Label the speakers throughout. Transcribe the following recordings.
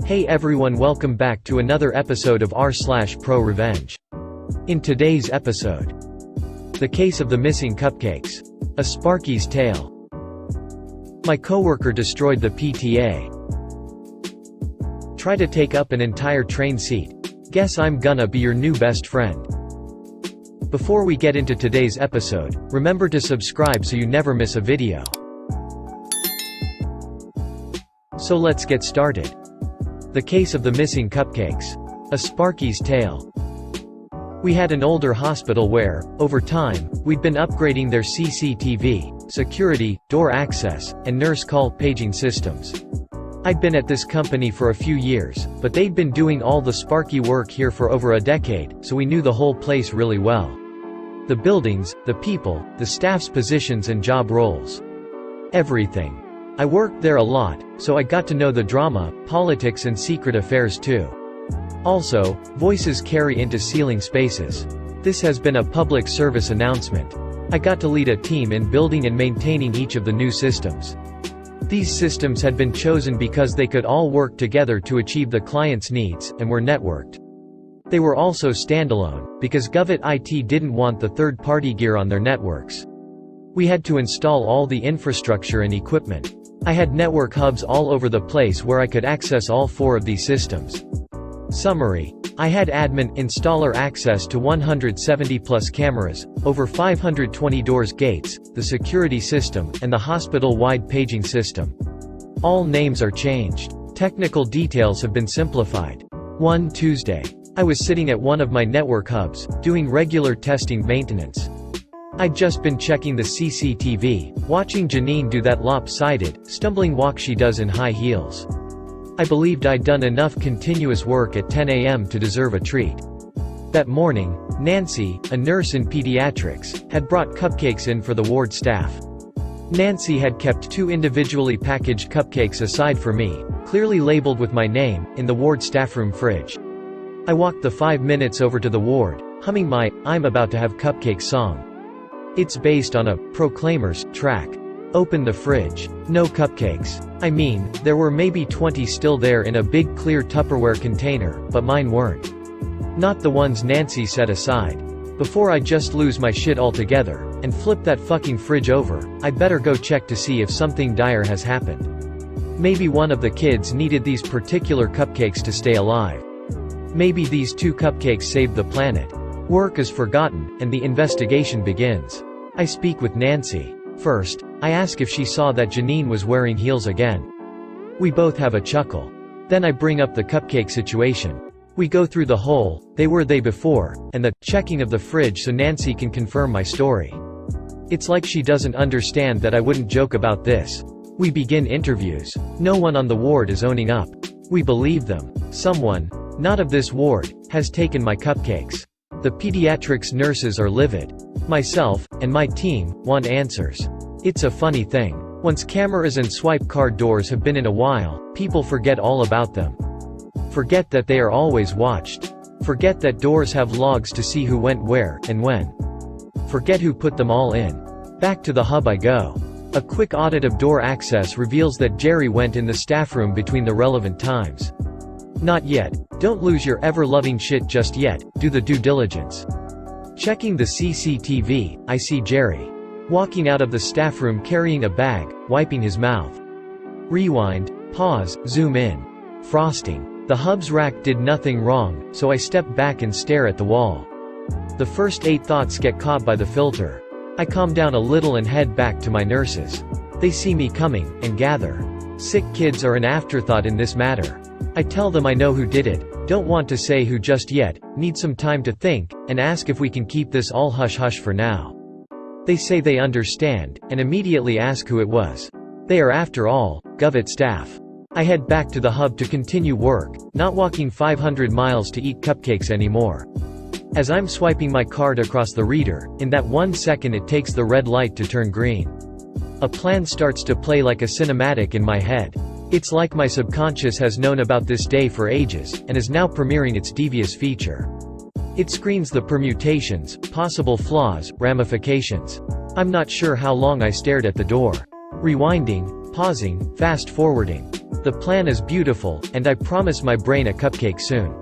Speaker 1: Hey everyone, welcome back to another episode of r/Pro Revenge. In today's episode, the case of the missing cupcakes. A Sparky's tale. My coworker destroyed the PTA. Try to take up an entire train seat. Guess I'm gonna be your new best friend. Before we get into today's episode, remember to subscribe so you never miss a video. So let's get started. The case of the missing cupcakes. A Sparky's tale. We had an older hospital where, over time, we'd been upgrading their CCTV, security, door access, and nurse call paging systems. I'd been at this company for a few years, but they'd been doing all the Sparky work here for over a decade, so we knew the whole place really well. The buildings, the people, the staff's positions and job roles. Everything. I worked there a lot, so I got to know the drama, politics and secret affairs too. Also, voices carry into ceiling spaces. This has been a public service announcement. I got to lead a team in building and maintaining each of the new systems. These systems had been chosen because they could all work together to achieve the client's needs, and were networked. They were also standalone, because Govit IT didn't want the third-party gear on their networks. We had to install all the infrastructure and equipment. I had network hubs all over the place where I could access all 4 of these systems. Summary. I had admin installer access to 170+ cameras, over 520 doors gates, the security system, and the hospital-wide paging system. All names are changed. Technical details have been simplified. One Tuesday. I was sitting at one of my network hubs, doing regular testing maintenance. I'd just been checking the CCTV, watching Janine do that lopsided, stumbling walk she does in high heels. I believed I'd done enough continuous work at 10 a.m. to deserve a treat. That morning, Nancy, a nurse in pediatrics, had brought cupcakes in for the ward staff. Nancy had kept 2 individually packaged cupcakes aside for me, clearly labeled with my name, in the ward staffroom fridge. I walked the 5 minutes over to the ward, humming my "I'm about to have cupcake" song. It's based on a Proclaimers track. Open the fridge. No cupcakes. I mean, there were maybe 20 still there in a big clear Tupperware container, but mine weren't. Not the ones Nancy set aside. Before I just lose my shit altogether, and flip that fucking fridge over, I'd better go check to see if something dire has happened. Maybe one of the kids needed these particular cupcakes to stay alive. Maybe these 2 cupcakes saved the planet. Work is forgotten, and the investigation begins. I speak with Nancy. First, I ask if she saw that Janine was wearing heels again. We both have a chuckle. Then I bring up the cupcake situation. We go through the whole "they were they before" and the checking of the fridge so Nancy can confirm my story. It's like she doesn't understand that I wouldn't joke about this. We begin interviews. No one on the ward is owning up. We believe them. Someone, not of this ward, has taken my cupcakes. The pediatrics nurses are livid. Myself, and my team, want answers. It's a funny thing. Once cameras and swipe card doors have been in a while, people forget all about them. Forget that they are always watched. Forget that doors have logs to see who went where, and when. Forget who put them all in. Back to the hub I go. A quick audit of door access reveals that Jerry went in the staffroom between the relevant times. Not yet. Don't lose your ever-loving shit just yet, do the due diligence. Checking the CCTV, I see Jerry walking out of the staffroom carrying a bag, wiping his mouth. Rewind, pause, zoom in. Frosting. The hub's rack did nothing wrong, so I step back and stare at the wall. The first 8 thoughts get caught by the filter. I calm down a little and head back to my nurses. They see me coming, and gather. Sick kids are an afterthought in this matter. I tell them I know who did it, don't want to say who just yet, need some time to think, and ask if we can keep this all hush-hush for now. They say they understand, and immediately ask who it was. They are, after all, Govit staff. I head back to the hub to continue work, not walking 500 miles to eat cupcakes anymore. As I'm swiping my card across the reader, in that 1 second it takes the red light to turn green. A plan starts to play like a cinematic in my head. It's like my subconscious has known about this day for ages, and is now premiering its devious feature. It screens the permutations, possible flaws, ramifications. I'm not sure how long I stared at the door. Rewinding, pausing, fast-forwarding. The plan is beautiful, and I promise my brain a cupcake soon.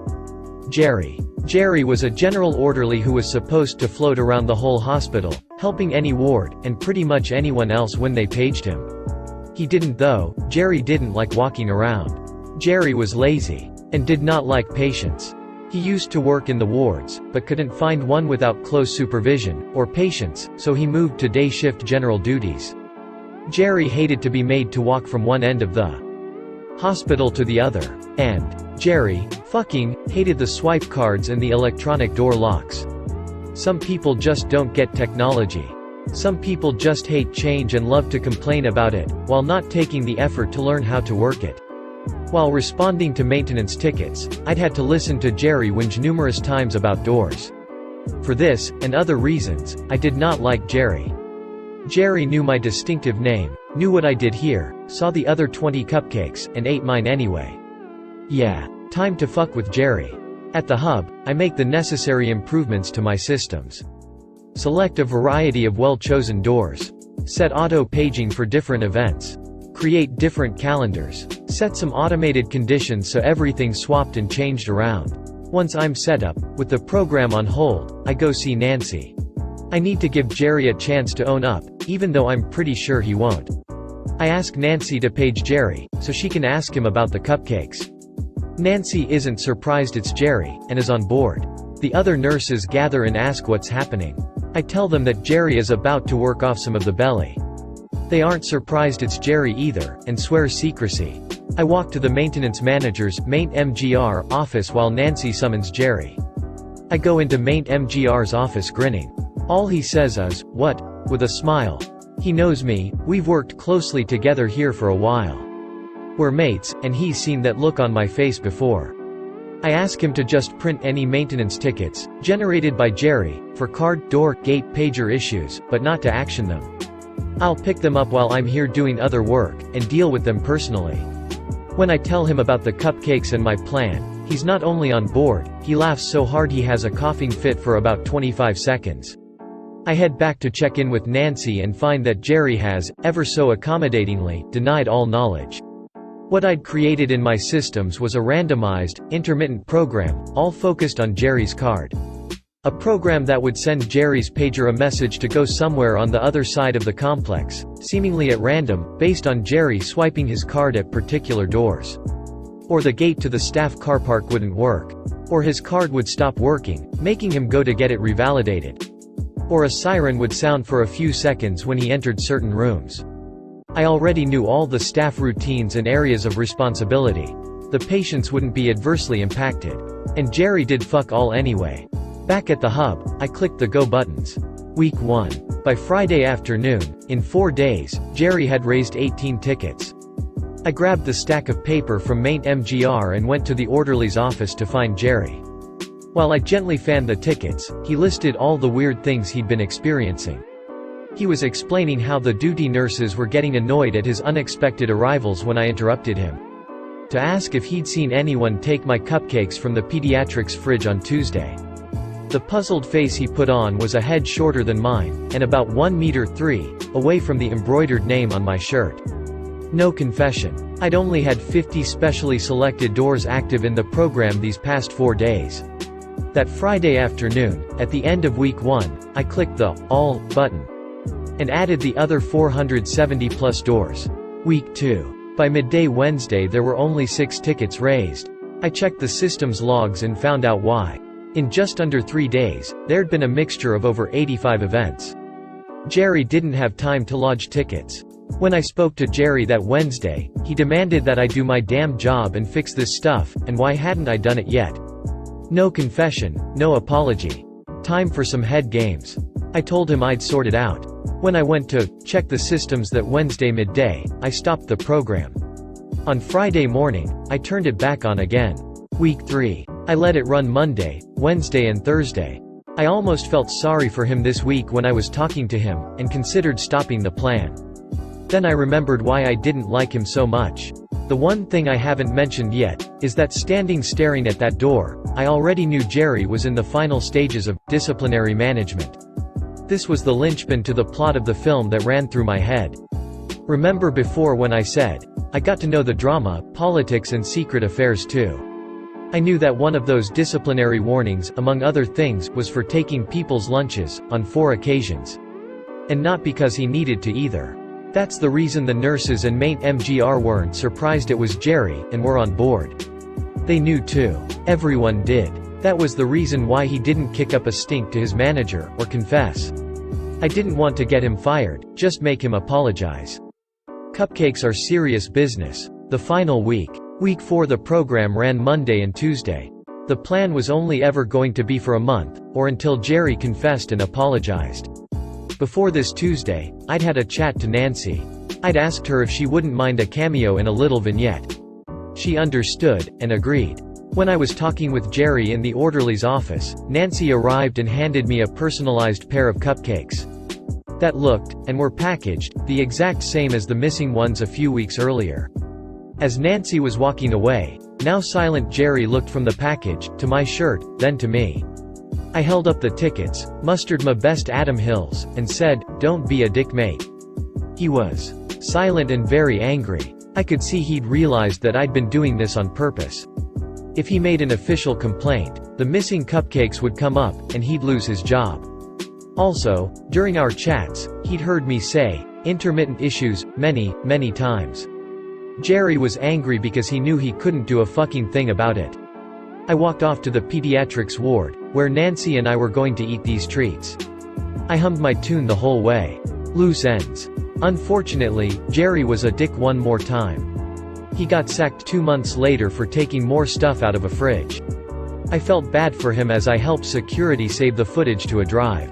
Speaker 1: Jerry. Jerry was a general orderly who was supposed to float around the whole hospital, helping any ward, and pretty much anyone else when they paged him. He didn't though. Jerry didn't like walking around. Jerry was lazy, and did not like patients. He used to work in the wards, but couldn't find one without close supervision, or patience, so he moved to day shift general duties. Jerry hated to be made to walk from one end of the hospital to the other. And Jerry hated the swipe cards and the electronic door locks. Some people just don't get technology. Some people just hate change and love to complain about it, while not taking the effort to learn how to work it. While responding to maintenance tickets, I'd had to listen to Jerry whinge numerous times about doors. For this, and other reasons, I did not like Jerry. Jerry knew my distinctive name, knew what I did here, saw the other 20 cupcakes, and ate mine anyway. Yeah. Time to fuck with Jerry. At the hub, I make the necessary improvements to my systems. Select a variety of well-chosen doors. Set auto-paging for different events. Create different calendars. Set some automated conditions so everything's swapped and changed around. Once I'm set up, with the program on hold, I go see Nancy. I need to give Jerry a chance to own up, even though I'm pretty sure he won't. I ask Nancy to page Jerry, so she can ask him about the cupcakes. Nancy isn't surprised it's Jerry, and is on board. The other nurses gather and ask what's happening. I tell them that Jerry is about to work off some of the belly. They aren't surprised it's Jerry either, and swear secrecy. I walk to the maintenance manager's Maint MGR office while Nancy summons Jerry. I go into Maint MGR's office grinning. All he says is, "What?" with a smile. He knows me, we've worked closely together here for a while. We're mates, and he's seen that look on my face before. I ask him to just print any maintenance tickets, generated by Jerry, for card, door, gate, pager issues, but not to action them. I'll pick them up while I'm here doing other work, and deal with them personally. When I tell him about the cupcakes and my plan, he's not only on board, he laughs so hard he has a coughing fit for about 25 seconds. I head back to check in with Nancy and find that Jerry has, ever so accommodatingly, denied all knowledge. What I'd created in my systems was a randomized, intermittent program, all focused on Jerry's card. A program that would send Jerry's pager a message to go somewhere on the other side of the complex, seemingly at random, based on Jerry swiping his card at particular doors. Or the gate to the staff car park wouldn't work. Or his card would stop working, making him go to get it revalidated. Or a siren would sound for a few seconds when he entered certain rooms. I already knew all the staff routines and areas of responsibility. The patients wouldn't be adversely impacted. And Jerry did fuck all anyway. Back at the hub, I clicked the go buttons. Week 1. By Friday afternoon, in 4 days, Jerry had raised 18 tickets. I grabbed the stack of paper from Maint MGR and went to the orderly's office to find Jerry. While I gently fanned the tickets, he listed all the weird things he'd been experiencing. He was explaining how the duty nurses were getting annoyed at his unexpected arrivals when I interrupted him to ask if he'd seen anyone take my cupcakes from the pediatrics fridge on Tuesday. The puzzled face he put on was a head shorter than mine, and about 1.3 meters away from the embroidered name on my shirt. No confession. I'd only had 50 specially selected doors active in the program these past 4 days. That Friday afternoon, at the end of week 1, I clicked the All button and added the other 470 plus doors. Week 2. By midday Wednesday there were only 6 tickets raised. I checked the system's logs and found out why. In just under 3 days, there'd been a mixture of over 85 events. Jerry didn't have time to lodge tickets. When I spoke to Jerry that Wednesday, he demanded that I do my damn job and fix this stuff, and why hadn't I done it yet? No confession, no apology. Time for some head games. I told him I'd sort it out. When I went to check the systems that Wednesday midday, I stopped the program. On Friday morning, I turned it back on again. Week 3. I let it run Monday, Wednesday and Thursday. I almost felt sorry for him this week when I was talking to him, and considered stopping the plan. Then I remembered why I didn't like him so much. The one thing I haven't mentioned yet, is that standing staring at that door, I already knew Jerry was in the final stages of disciplinary management. This was the linchpin to the plot of the film that ran through my head. Remember before when I said, I got to know the drama, politics and secret affairs too. I knew that one of those disciplinary warnings, among other things, was for taking people's lunches, on 4 occasions. And not because he needed to either. That's the reason the nurses and Maint MGR weren't surprised it was Jerry, and were on board. They knew too. Everyone did. That was the reason why he didn't kick up a stink to his manager, or confess. I didn't want to get him fired, just make him apologize. Cupcakes are serious business. The final week. Week 4 the program ran Monday and Tuesday. The plan was only ever going to be for a month, or until Jerry confessed and apologized. Before this Tuesday, I'd had a chat to Nancy. I'd asked her if she wouldn't mind a cameo in a little vignette. She understood, and agreed. When I was talking with Jerry in the orderly's office, Nancy arrived and handed me a personalized pair of cupcakes. That looked, and were packaged, the exact same as the missing ones a few weeks earlier. As Nancy was walking away, now silent Jerry looked from the package, to my shirt, then to me. I held up the tickets, mustered my best Adam Hills, and said, "Don't be a dick mate." He was silent and very angry. I could see he'd realized that I'd been doing this on purpose. If he made an official complaint, the missing cupcakes would come up, and he'd lose his job. Also, during our chats, he'd heard me say, "intermittent issues," many times. Jerry was angry because he knew he couldn't do a fucking thing about it. I walked off to the pediatrics ward, where Nancy and I were going to eat these treats. I hummed my tune the whole way. Loose ends. Unfortunately, Jerry was a dick one more time. He got sacked 2 months later for taking more stuff out of a fridge. I felt bad for him as I helped security save the footage to a drive.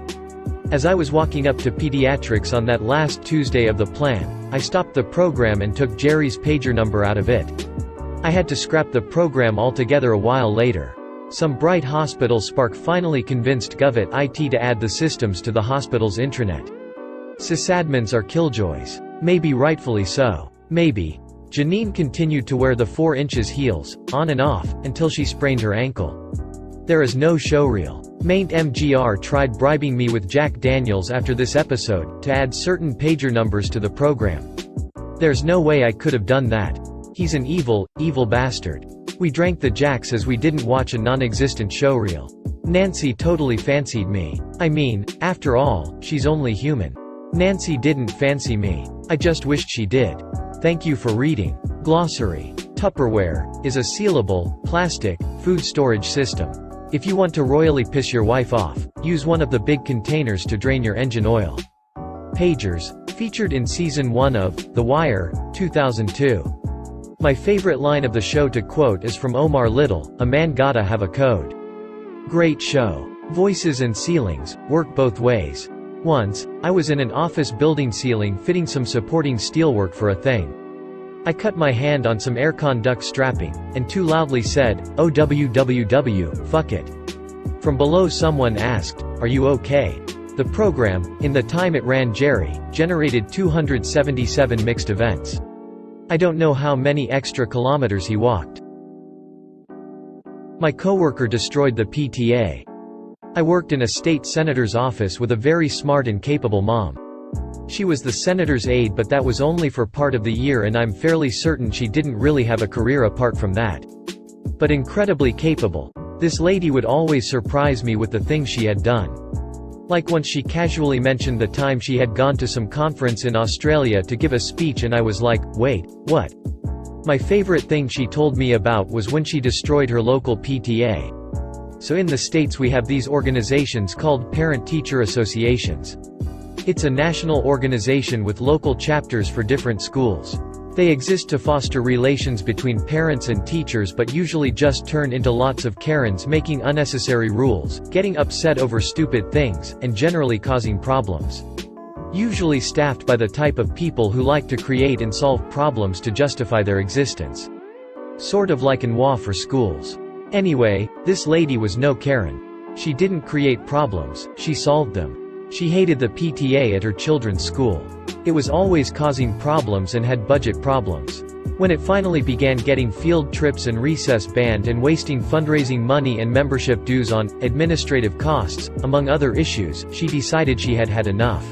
Speaker 1: As I was walking up to pediatrics on that last Tuesday of the plan, I stopped the program and took Jerry's pager number out of it. I had to scrap the program altogether a while later. Some bright hospital spark finally convinced Govit IT to add the systems to the hospital's intranet. Sysadmins are killjoys. Maybe rightfully so. Maybe. Janine continued to wear the 4 inches heels, on and off, until she sprained her ankle. There is no showreel. Maint MGR tried bribing me with Jack Daniels after this episode, to add certain pager numbers to the program. There's no way I could have done that. He's an evil bastard. We drank the Jacks as we didn't watch a non-existent showreel. Nancy totally fancied me. I mean, after all, she's only human. Nancy didn't fancy me. I just wished she did. Thank you for reading. Glossary. Tupperware is a sealable, plastic, food storage system. If you want to royally piss your wife off, use one of the big containers to drain your engine oil. Pagers, featured in Season 1 of The Wire, 2002. My favorite line of the show to quote is from Omar Little, "A man gotta have a code." Great show. Voices and ceilings, work both ways. Once, I was in an office building ceiling fitting some supporting steelwork for a thing. I cut my hand on some aircon duct strapping, and too loudly said, "Oh www, fuck it." From below someone asked, "Are you okay?" The program, in the time it ran Jerry, generated 277 mixed events. I don't know how many extra kilometers he walked. My coworker destroyed the PTA. I worked in a state senator's office with a very smart and capable mom. She was the senator's aide, but that was only for part of the year, and I'm fairly certain she didn't really have a career apart from that. But incredibly capable. This lady would always surprise me with the things she had done. Like once she casually mentioned the time she had gone to some conference in Australia to give a speech, and I was like, wait, what? My favorite thing she told me about was when she destroyed her local PTA. So in the States we have these organizations called parent-teacher associations. It's a national organization with local chapters for different schools. They exist to foster relations between parents and teachers, but usually just turn into lots of Karens making unnecessary rules, getting upset over stupid things, and generally causing problems. Usually staffed by the type of people who like to create and solve problems to justify their existence. Sort of like NWA for schools. Anyway, this lady was no Karen. She didn't create problems, she solved them. She hated the PTA at her children's school. It was always causing problems and had budget problems. When it finally began getting field trips and recess banned and wasting fundraising money and membership dues on administrative costs, among other issues, she decided she had had enough.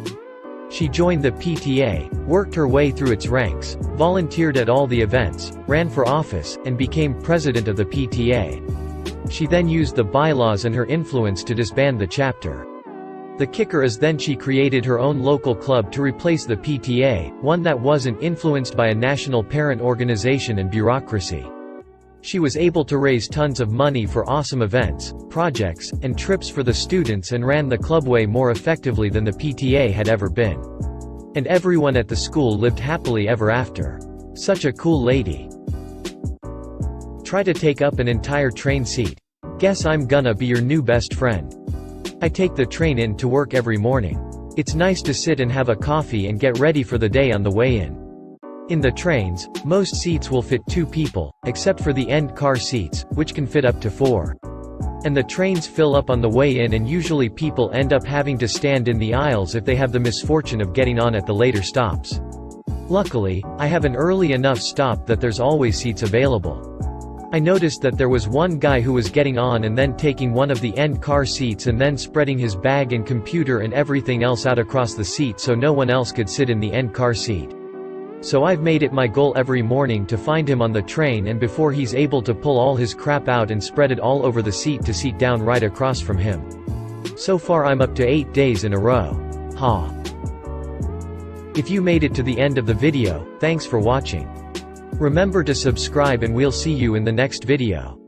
Speaker 1: She joined the PTA, worked her way through its ranks, volunteered at all the events, ran for office, and became president of the PTA. She then used the bylaws and her influence to disband the chapter. The kicker is then she created her own local club to replace the PTA, one that wasn't influenced by a national parent organization and bureaucracy. She was able to raise tons of money for awesome events, projects, and trips for the students and ran the club way more effectively than the PTA had ever been. And everyone at the school lived happily ever after. Such a cool lady. Try to take up an entire train seat. Guess I'm gonna be your new best friend. I take the train in to work every morning. It's nice to sit and have a coffee and get ready for the day on the way in. In the trains, most seats will fit 2 people, except for the end car seats, which can fit up to 4. And the trains fill up on the way in and usually people end up having to stand in the aisles if they have the misfortune of getting on at the later stops. Luckily, I have an early enough stop that there's always seats available. I noticed that there was one guy who was getting on and then taking one of the end car seats and then spreading his bag and computer and everything else out across the seat so no one else could sit in the end car seat. So I've made it my goal every morning to find him on the train and before he's able to pull all his crap out and spread it all over the seat to sit down right across from him. So far I'm up to 8 days in a row. Ha. If you made it to the end of the video, thanks for watching. Remember to subscribe and we'll see you in the next video.